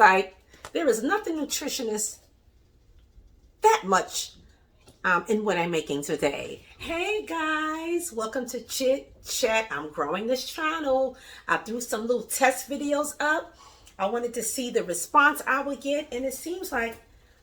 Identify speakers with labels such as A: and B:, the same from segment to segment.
A: like there is nothing nutritionist that much in what I'm making today. Hey guys, welcome to Chit Chat. I'm growing this channel. I threw some little test videos up. I wanted to see the response I would get, and it seems like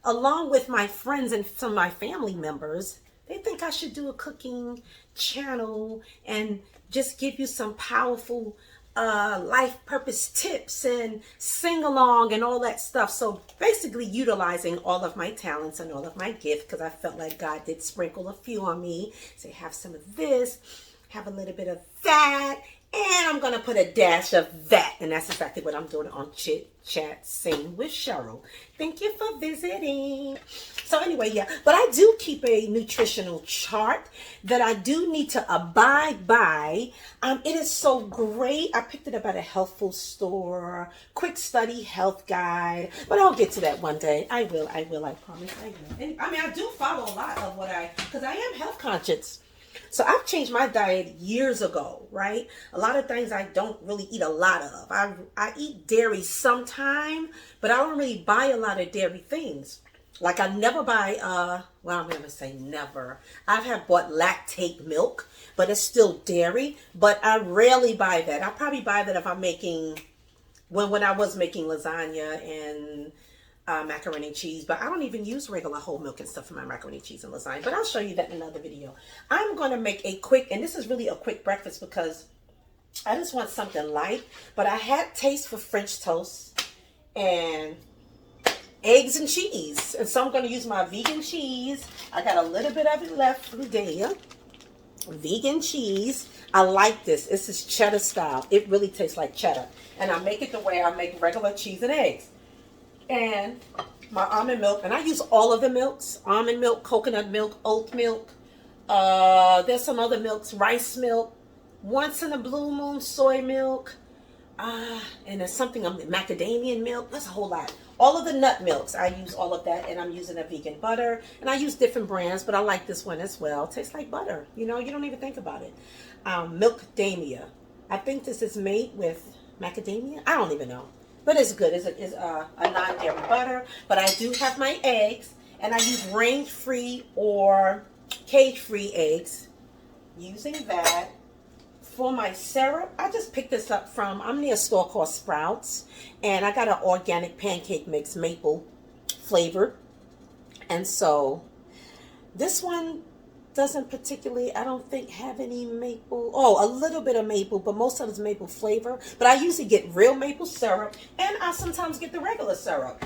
A: along with my friends and some of my family members, they think I should do a cooking channel and just give you some powerful life purpose tips and sing along and all that stuff. So basically utilizing all of my talents and all of my gifts, because I felt like God did sprinkle a few on me. Say, have some of this, have a little bit of that, and I'm going to put a dash of that. And that's exactly what I'm doing on Chit Chat Sing with Cheryl. Thank you for visiting. So anyway, yeah, but I do keep a nutritional chart that I do need to abide by. It is so great. I picked it up at a health food store, quick study health guide, but I'll get to that one day. I will, I promise I will. And, I mean, I do follow a lot of because I am health conscious. So I've changed my diet years ago, right? A lot of things I don't really eat a lot of. I eat dairy sometime, but I don't really buy a lot of dairy things. Like I never buy, well, I'm going to say never. I have bought lactate milk, but it's still dairy. But I rarely buy that. I probably buy that if I'm making, when I was making lasagna and macaroni and cheese, but I don't even use regular whole milk and stuff for my macaroni and cheese and lasagna, but I'll show you that in another video. I'm going to make a quick, and this is really a quick breakfast because I just want something light, but I had taste for French toast and eggs and cheese, and so I'm going to use my vegan cheese. I got a little bit of it left from there. Vegan cheese. I like this. This is cheddar style. It really tastes like cheddar, and I make it the way I make regular cheese and eggs. And my almond milk, and I use all of the milks: almond milk, coconut milk, oat milk. There's some other milks: rice milk, once in a blue moon, soy milk, and there's something macadamia milk. That's a whole lot. All of the nut milks, I use all of that, and I'm using a vegan butter, and I use different brands, but I like this one as well. It tastes like butter. You know, you don't even think about it. Milkdamia. I think this is made with macadamia. I don't even know. But it's good. It's a non-dairy butter. But I do have my eggs, and I use range-free or cage-free eggs. Using that. For my syrup, I just picked this up from, I'm near a store called Sprouts, and I got an organic pancake mix, maple flavored. And so this one doesn't particularly, I don't think, have any maple. Oh, a little bit of maple, but most of it's maple flavor. But I usually get real maple syrup, and I sometimes get the regular syrup.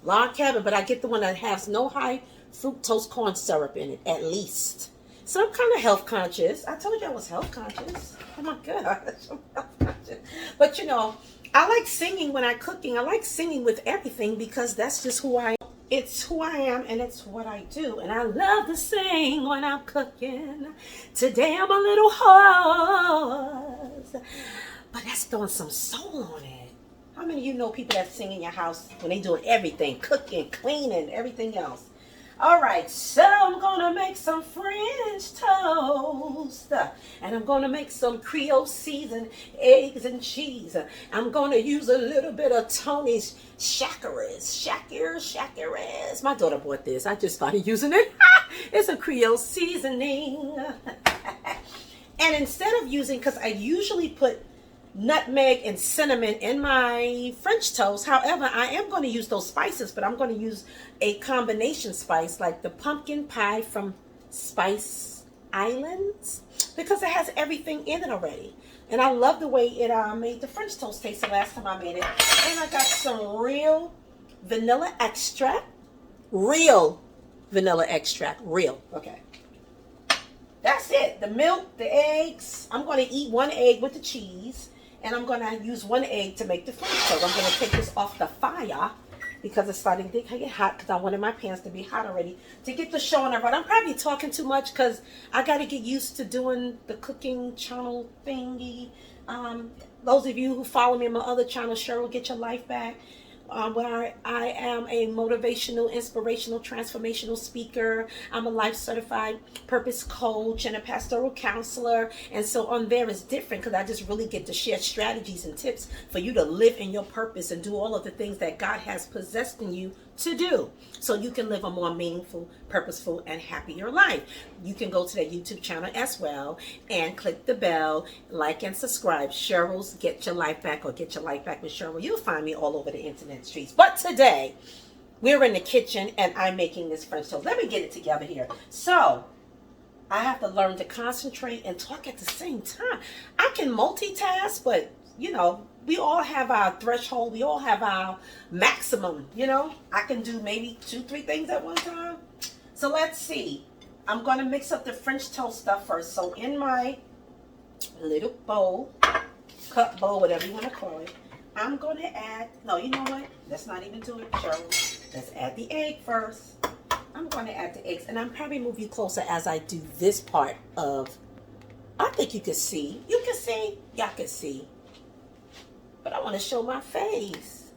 A: Log cabin, but I get the one that has no high fructose corn syrup in it, at least. So I'm kind of health conscious. I told you I was health conscious. Oh my gosh, I'm health conscious. But you know, I like singing when I'm cooking. I like singing with everything because that's just who I am. It's who I am, and it's what I do. And I love to sing when I'm cooking. Today I'm a little hoarse, but that's throwing some soul on it. How many of you know people that sing in your house when they doing everything, cooking, cleaning, everything else? All right, so I'm going to make some French toast, and I'm going to make some Creole seasoned eggs and cheese. I'm going to use a little bit of Tony's Chacarez. My daughter bought this. I just started using it. It's a Creole seasoning. And instead of using, because I usually put nutmeg and cinnamon in my French toast. However, I am going to use those spices, but I'm going to use a combination spice like the pumpkin pie from Spice Islands because it has everything in it already. And I love the way it made the French toast taste the last time I made it. And I got some real vanilla extract. Real vanilla extract. Real. Okay. That's it. The milk, the eggs. I'm going to eat one egg with the cheese. And I'm going to use one egg to make the French toast. I'm going to take this off the fire because it's starting to get hot because I wanted my pans to be hot already to get the show on the road. I'm probably talking too much because I got to get used to doing the cooking channel thingy. Those of you who follow me on my other channel, Cheryl Get Your Life Back. where I am a motivational, inspirational, transformational speaker. I'm a life certified purpose coach and a pastoral counselor. And so on there is different because I just really get to share strategies and tips for you to live in your purpose and do all of the things that God has possessed in you to do so you can live a more meaningful, purposeful, and happier life. You can go to that YouTube channel as well and click the bell, like and subscribe. Cheryl's Get Your Life Back or Get Your Life Back with Cheryl. You'll find me all over the internet streets. But today, we're in the kitchen and I'm making this French toast. Let me get it together here. So, I have to learn to concentrate and talk at the same time. I can multitask, but you know, we all have our threshold. We all have our maximum, you know. I can do maybe 2-3 things at one time. So let's see. I'm going to mix up the French toast stuff first. So in my little bowl, cup bowl, whatever you want to call it, I'm going to add, no, you know what? Let's not even do it, Cheryl. Let's add the egg first. I'm going to add the eggs, and I'm probably move you closer as I do this part of, I think you can see. You can see. Y'all can see. But I want to show my face.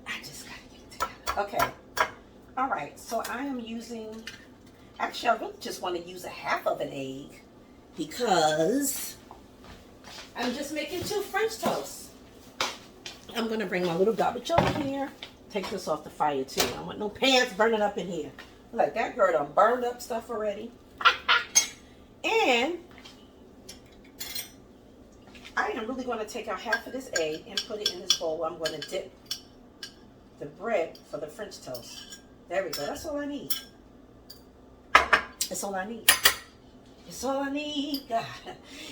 A: I just got to get it together. Okay. All right. So I am using, actually, I really just want to use a half of an egg because I'm just making 2 French toasts. I'm going to bring my little garbage over here. Take this off the fire, too. I don't want no pans burning up in here. Like that girl done burned up stuff already. And I am really going to take out half of this egg and put it in this bowl where I'm going to dip the bread for the French toast. There we go. That's all I need. That's all I need. It's all I need, God.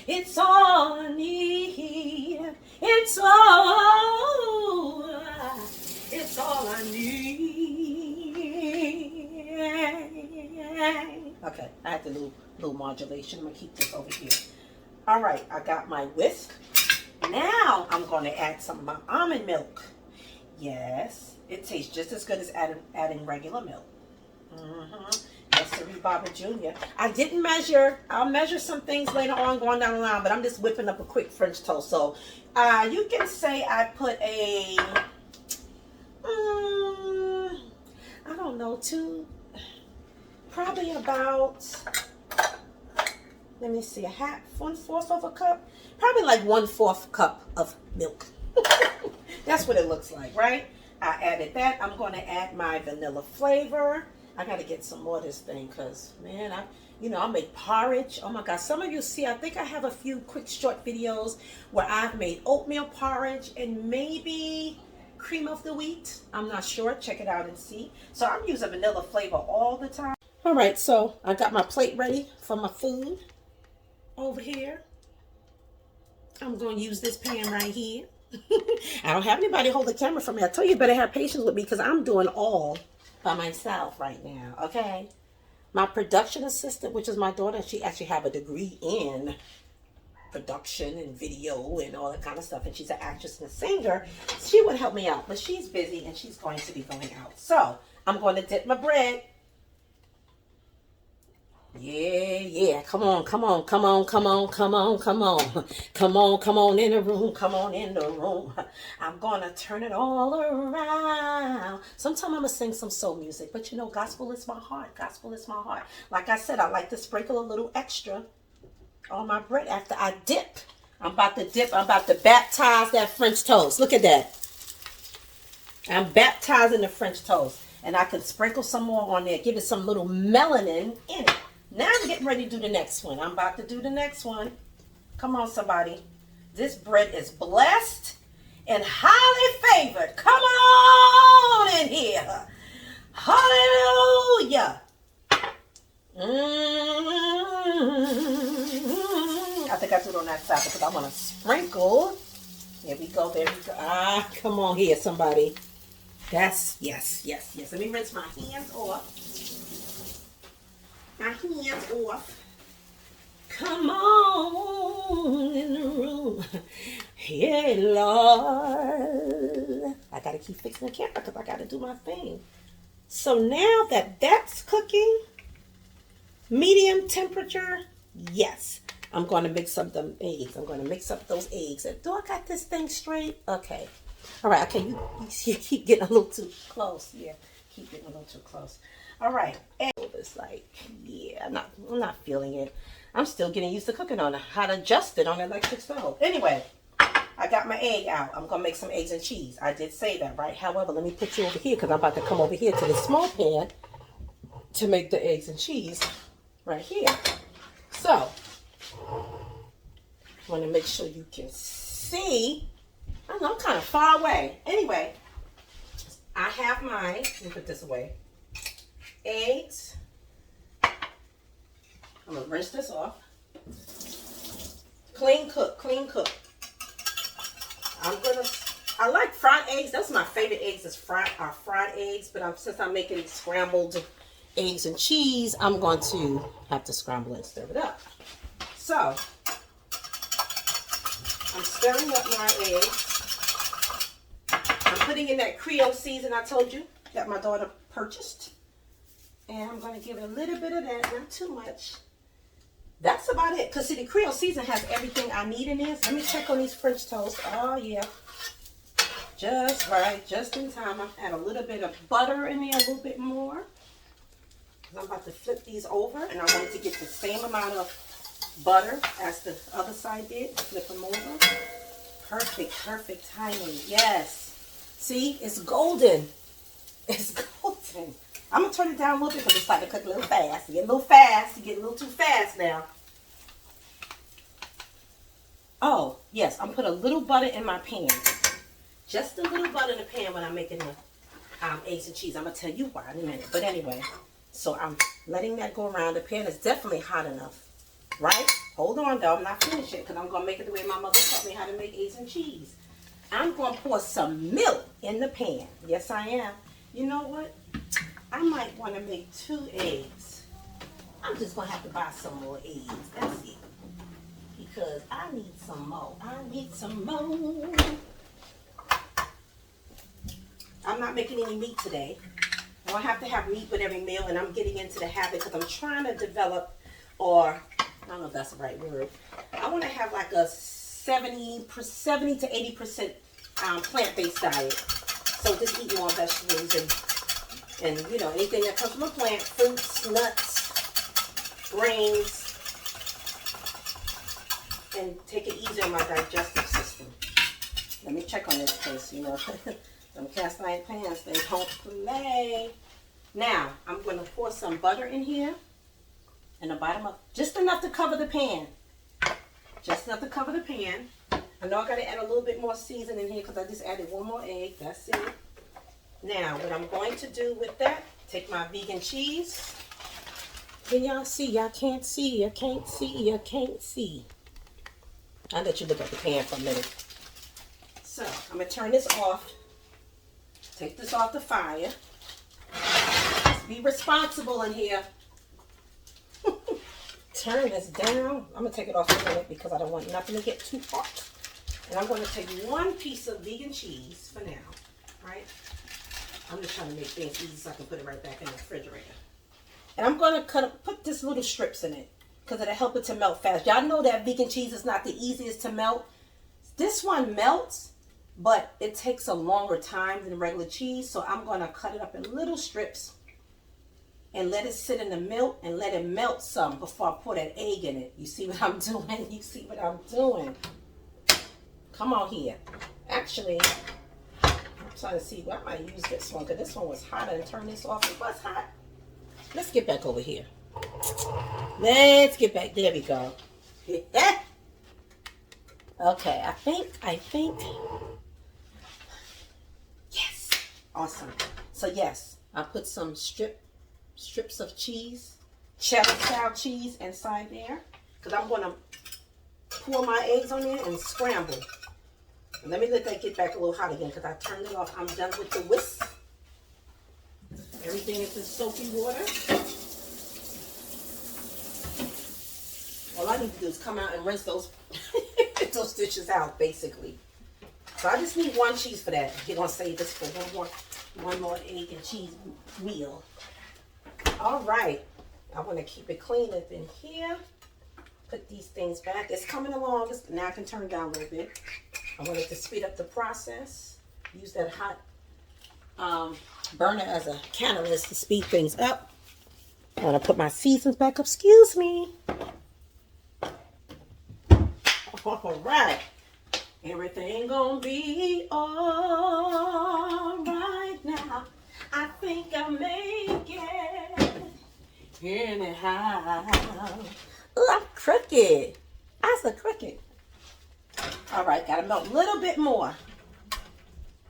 A: It's all I need. It's all I need. Okay, I had the little modulation. I'm going to keep this over here. All right, I got my whisk. Now I'm going to add some of my almond milk. Yes, it tastes just as good as adding regular milk. Yes, sir, Baba Jr. I didn't measure. I'll measure some things later on going down the line, but I'm just whipping up a quick French toast. So you can say I put a, I don't know, probably about, let me see, 1/4 of a cup. Probably like 1/4 cup of milk. That's what it looks like, right? I added that. I'm going to add my vanilla flavor. I got to get some more of this thing because, man, I make porridge. Oh, my God. Some of you see, I think I have a few quick short videos where I've made oatmeal porridge and maybe cream of the wheat. I'm not sure. Check it out and see. So I'm using vanilla flavor all the time. All right, so I got my plate ready for my food over here. I'm going to use this pan right here. I don't have anybody hold the camera for me. I tell you, better have patience with me because I'm doing all by myself right now, okay? My production assistant, which is my daughter, she actually have a degree in production and video and all that kind of stuff, and she's an actress and a singer. She would help me out, but she's busy and she's going to be going out. So I'm going to dip my bread. Yeah. Come on in the room. Come on in the room. I'm gonna turn it all around. Sometime I'm gonna sing some soul music, but gospel is my heart. Gospel is my heart. Like I said, I like to sprinkle a little extra on my bread after I dip. I'm about to baptize that French toast. Look at that. I'm baptizing the French toast. And I can sprinkle some more on there. Give it some little melanin in it. Now I'm getting ready to do the next one. I'm about to do the next one. Come on, somebody. This bread is blessed and highly favored. Come on in here. Hallelujah. I think I do it on that side because I want to sprinkle. There we go. Ah, come on here, somebody. Yes. Let me rinse my hands off. Come on in the room. Yeah, Lord. I got to keep fixing the camera because I got to do my thing. So now that that's cooking, medium temperature, yes. I'm going to mix up them eggs. I'm going to mix up those eggs. Do I got this thing straight? Okay. All right, okay, you keep getting a little too close. Yeah, keep getting a little too close. All right, and it's like, yeah, I'm not feeling it. I'm still getting used to cooking on it, how to adjust it on the electric stove. Anyway, I got my egg out. I'm gonna make some eggs and cheese. I did say that, right? However, let me put you over here because I'm about to come over here to the small pan to make the eggs and cheese right here. So, I want to make sure you can see. I don't know, I'm kind of far away. Anyway, I have my, let me put this away, eggs. I'm going to rinse this off. Clean cook, clean cook. I like fried eggs. That's my favorite eggs is fried eggs. But since I'm making scrambled eggs and cheese, I'm going to have to scramble and stir it up. So, I'm stirring up my eggs. I'm putting in that Creole season I told you that my daughter purchased. And I'm going to give it a little bit of that, not too much. That's about it. Because see, the Creole season has everything I need in this. Let me check on these French toast. Oh, yeah. Just right, just in time. I'll add a little bit of butter in there, a little bit more. I'm about to flip these over, and I want it to get the same amount of butter as the other side did. Flip them over. Perfect, perfect timing. Yes. See, it's golden. It's golden. I'm going to turn it down a little bit because it's starting to cook a little fast. You get a little fast. You get a little too fast now. Oh, yes. I'm going to put a little butter in my pan. Just a little butter in the pan when I'm making the eggs and cheese. I'm going to tell you why in a minute. But anyway, so I'm letting that go around. The pan is definitely hot enough. Right? Hold on, though. I'm not finished yet because I'm going to make it the way my mother taught me how to make eggs and cheese. I'm going to pour some milk in the pan. Yes, I am. You know what? I might want to make 2 eggs. I'm just going to have to buy some more eggs. That's it. Because I need some more. I need some more. I'm not making any meat today. I don't have to have meat with every meal, and I'm getting into the habit because I'm trying to develop, or I don't know if that's the right word. I want to have like a 70 to 80% plant-based diet. So just eat more vegetables and you know, anything that comes from a plant, fruits, nuts, grains, and take it easy on my digestive system. Let me check on this because, you know, some cast iron pans, they don't play. Now, I'm going to pour some butter in here in the bottom of, just enough to cover the pan. Just enough to cover the pan. I know I got to add a little bit more seasoning here because I just added 1 more egg. That's it. Now, what I'm going to do with that, take my vegan cheese. Can y'all see? Y'all can't see. I can't see. I can't see. I'll let you look at the pan for a minute. So, I'm going to turn this off. Take this off the fire. Just be responsible in here. Turn this down. I'm going to take it off for a minute because I don't want nothing to get too hot. And I'm going to take 1 piece of vegan cheese for now. Right? I'm just trying to make things easy so I can put it right back in the refrigerator. And I'm going to put this little strips in it because it'll help it to melt fast. Y'all know that vegan cheese is not the easiest to melt. This one melts, but it takes a longer time than regular cheese. So I'm going to cut it up in little strips and let it sit in the milk and let it melt some before I pour that egg in it. You see what I'm doing? You see what I'm doing? Come on here. Actually, I'm trying to see, well, I might use this one because this one was hot. And turn this off. It was hot. Let's get back over here. Let's get back. There we go. Okay, I think. Yes. Awesome. So yes, I put some strips of cheese, cheddar style cheese inside there. Because I'm going to pour my eggs on there and scramble. And let me let that get back a little hot again because I turned it off. I'm done with the whisk. Everything is in soapy water. All I need to do is come out and rinse those those dishes out, basically. So I just need 1 cheese for that. You're gonna save this for one more egg and cheese meal. All right. I want to keep it clean up in here. Put these things back. It's coming along. Now I can turn down a little bit. I wanted to speed up the process. Use that hot burner as a catalyst to speed things up. I'm gonna put my seasons back up. Excuse me. All right. Everything gonna be all right now. I think I'll make it anyhow. Ooh, I'm crooked. That's a crooked. All right, gotta melt a little bit more.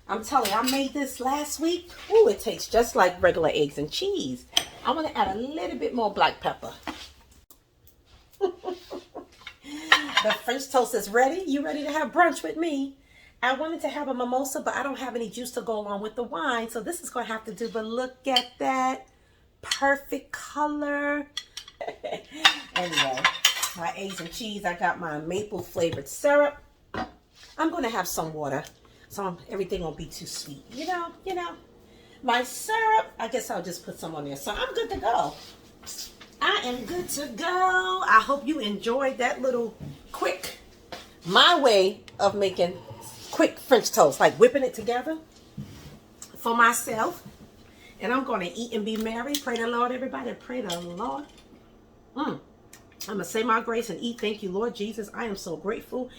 A: I'm telling you, I made this last week. Ooh, it tastes just like regular eggs and cheese. I'm gonna add a little bit more black pepper. The French toast is ready. You ready to have brunch with me? I wanted to have a mimosa, but I don't have any juice to go along with the wine. So this is going to have to do. But look at that perfect color. Anyway, my eggs and cheese. I got my maple flavored syrup. I'm going to have some water. So everything won't be too sweet. You know. My syrup, I guess I'll just put some on there. So I'm good to go. I am good to go. I hope you enjoyed that little quick, my way of making quick French toast, like whipping it together for myself. And I'm going to eat and be merry. Pray the Lord, everybody. Pray the Lord. I'm going to say my grace and eat. Thank you, Lord Jesus. I am so grateful.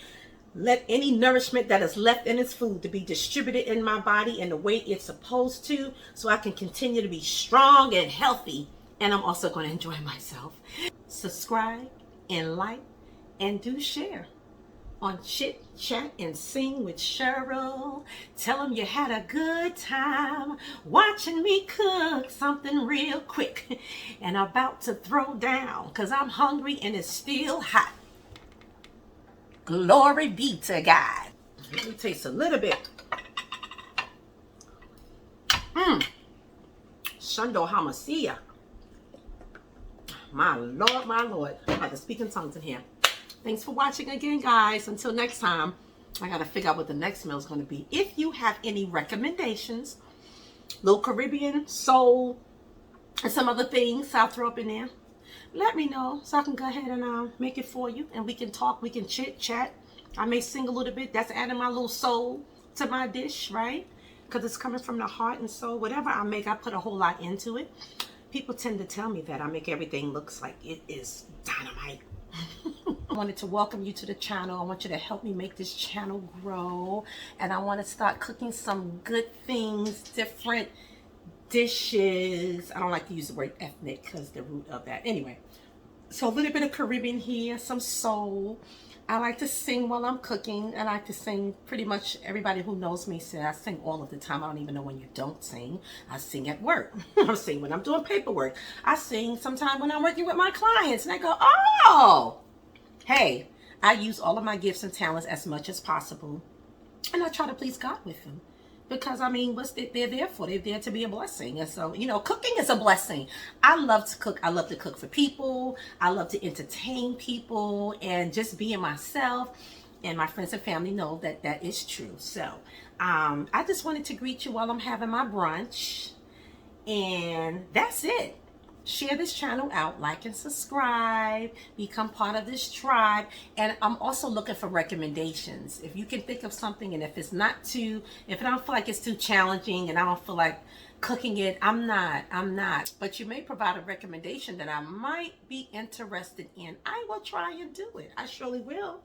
A: Let any nourishment that is left in this food to be distributed in my body in the way it's supposed to, so I can continue to be strong and healthy. And I'm also going to enjoy myself. Subscribe and like and do share on Chit Chat and Sing with Cheryl. Tell them you had a good time watching me cook something real quick and about to throw down because I'm hungry and it's still hot. Glory be to God. Let me taste a little bit. Shundo Hamasia. My Lord, my Lord. I'm about to speak in tongues in here. Thanks for watching again, guys. Until next time, I got to figure out what the next meal is going to be. If you have any recommendations, little Caribbean, soul, and some other things I'll throw up in there, let me know so I can go ahead and make it for you. And we can talk, we can chit chat. I may sing a little bit. That's adding my little soul to my dish, right? Because it's coming from the heart and soul. Whatever I make, I put a whole lot into it. People tend to tell me that I make everything looks like it is dynamite. I wanted to welcome you to the channel. I want you to help me make this channel grow. And I want to start cooking some good things, different dishes. I don't like to use the word ethnic because the root of that. Anyway, so a little bit of Caribbean here, some soul. I like to sing while I'm cooking. I like to sing. Pretty much everybody who knows me says I sing all of the time. I don't even know when you don't sing. I sing at work. I sing when I'm doing paperwork. I sing sometimes when I'm working with my clients. And I go, oh, hey, I use all of my gifts and talents as much as possible. And I try to please God with them. Because, I mean, they're there for? They're there to be a blessing. And so, cooking is a blessing. I love to cook. I love to cook for people. I love to entertain people and just being myself. And my friends and family know that that is true. So, I just wanted to greet you while I'm having my brunch. And that's it. Share this channel out, like and subscribe, become part of this tribe. And I'm also looking for recommendations. If you can think of something, and if I don't feel like it's too challenging and I don't feel like cooking it, I'm not. But you may provide a recommendation that I might be interested in. I will try and do it. I surely will.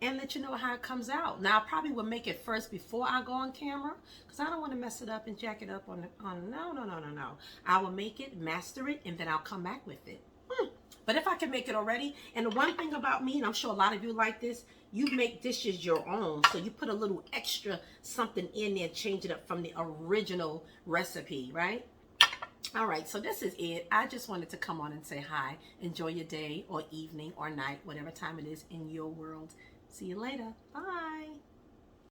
A: And let you know how it comes out. Now, I probably will make it first before I go on camera because I don't want to mess it up and jack it up no. I will make it, master it, and then I'll come back with it. But if I can make it already, and the one thing about me, and I'm sure a lot of you like this, you make dishes your own. So you put a little extra something in there and change it up from the original recipe, right? All right, so this is it. I just wanted to come on and say hi. Enjoy your day or evening or night, whatever time it is in your world. See you later. Bye.